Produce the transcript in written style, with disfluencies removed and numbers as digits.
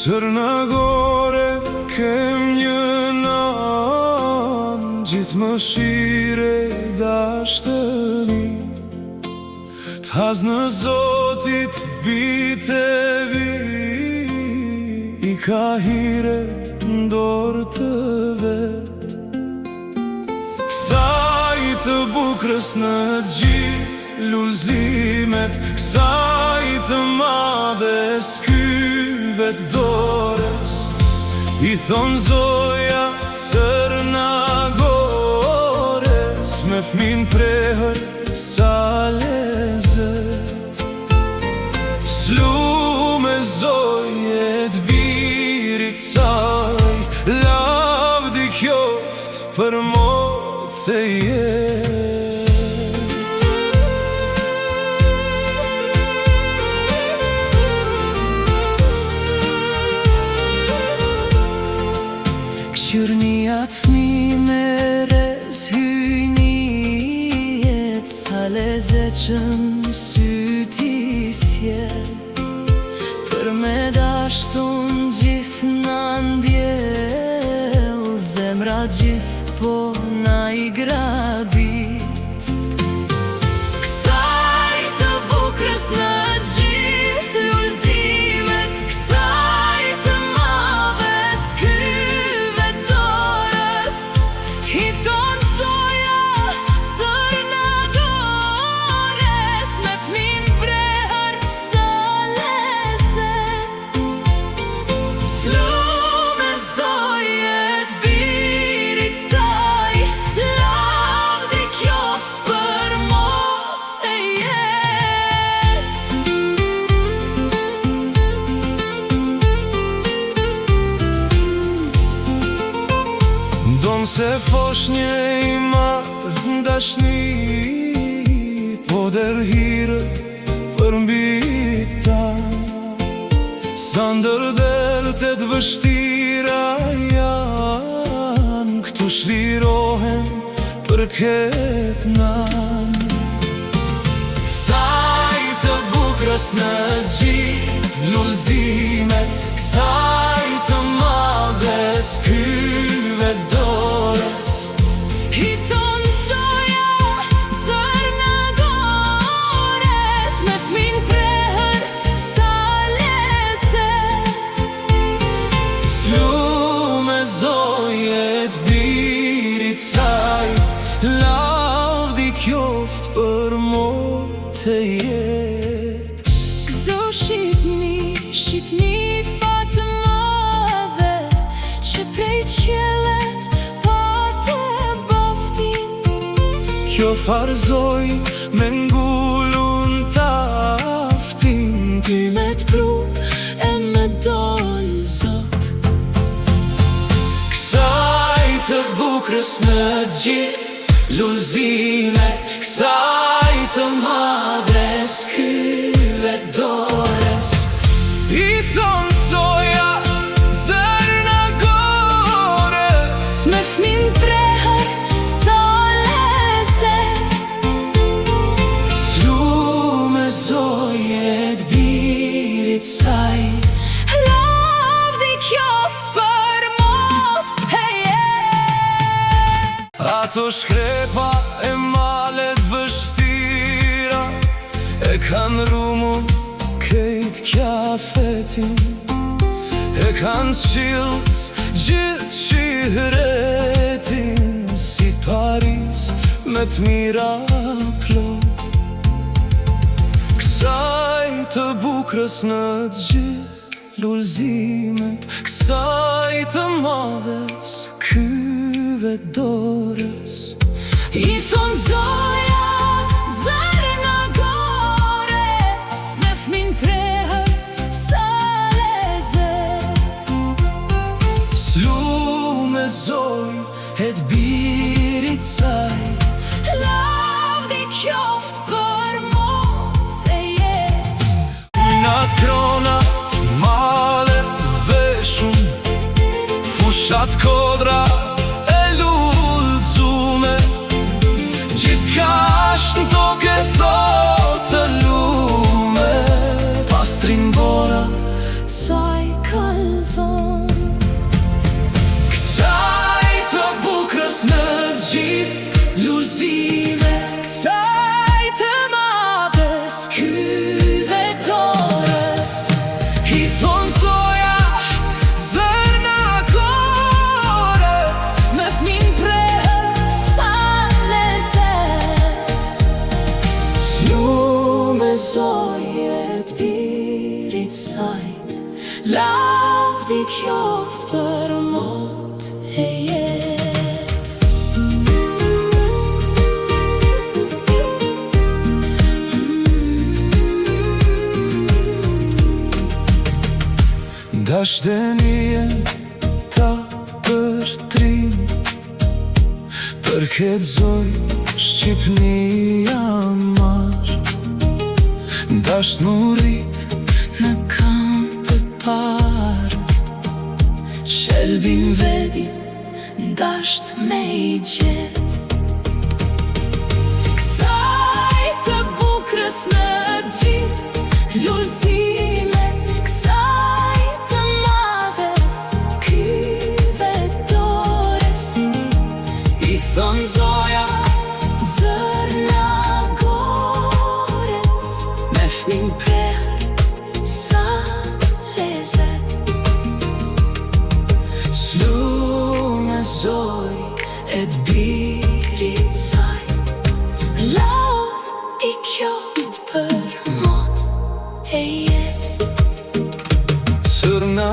Çrnagore kem një nan, gjithë mëshire dashtëni, t'haz në Zotit bitevi, i ka hiret ndorë të vet. Kësaj të bukrës në gjithë lullzimet, kësaj të madhes kyvet dorës, i thon Zoja Cërnagores, me fmin prehër sa lezet. S'lu me Zoje t'birit saj, lavdi qoft për motë e jetë. Qyrnia t'fmi me rez hynijet, sa lezet që në syti sjell. Për me dashtun gjithë na ndjell, zemra gjithë po na i grabit. Kësaj të bukrës në gjithë lullzimet, kësaj të madhes kyvet dorës, i thon Zoja Cërnagores, me fmin prehër sa lezet. S'lu me Zoje t'birit saj, lavdi qoft për motë e jetë. Donë se fosh një i madh ndashni, po derhirë për mbi ta. Sa ndërdelët e t'vështira janë, këtu shlirohen për ketë nan. Kësaj të bukrës në gjithë lullzimet, kësaj të madhes kyvet dorës, I thon Zoja Cërnagores, me fmin prehër sa lezet. s'lu me Zoje t'birit saj, lavdi qoft për motë e jetë. Gëzo Shqipni, Shqipni fatë madhe, që prej qellet pate boftin. Kjo farzoj me ngullun taftin, Ty me t'pru e me dol Zot. kësaj të bukrës në gjithë lullzimet, kësaj të madhes kyvet dorës, i thon Zoja Cërnagores, Me fmin prehër sa lezet. s'lu me Zoje t'birit saj, Lavdi qoft për motë e jetë. ato shkrepa e malet vështira, e kanë rumun kejt kjafetin, e kanë shqilës gjithë shihretin, si Paris me t'mira plot. Kësaj të bukrës në gjithë lullzimet, kësaj të madhes kyvet dorës, I thon Zoja Cërnagores, me fmin prehër sa lezet. s'lu me Zoj e t'birit saj, Lavdi qoft për motë Shatë kodrat e lullzume, gjithka ashtë në toke thotë lume. Pastrin bora Qaj kalzon kësaj të bukrës në gjithë lullzimet, Qaj të madhes kyve dorës. i thonë zoja zërna korës, Me fmin prehë sa lezet. Slume zojet birit saj, lavdi kjoft për mot e jet. Dashdenije ta përtrim, për këtë zoj Shqipnia marr. Dasht murit Në kam të parë, shelbin vedi, ndasht me i gjet. Kësaj të bukrës në gjithë lullzimet, Kësaj të madhes kyve dorës. i thonë zoja Zërna gores, me fmin prehër sa lezet. Slume zoj e t'birit saj, laud i kjoft për mot e jet. Sërna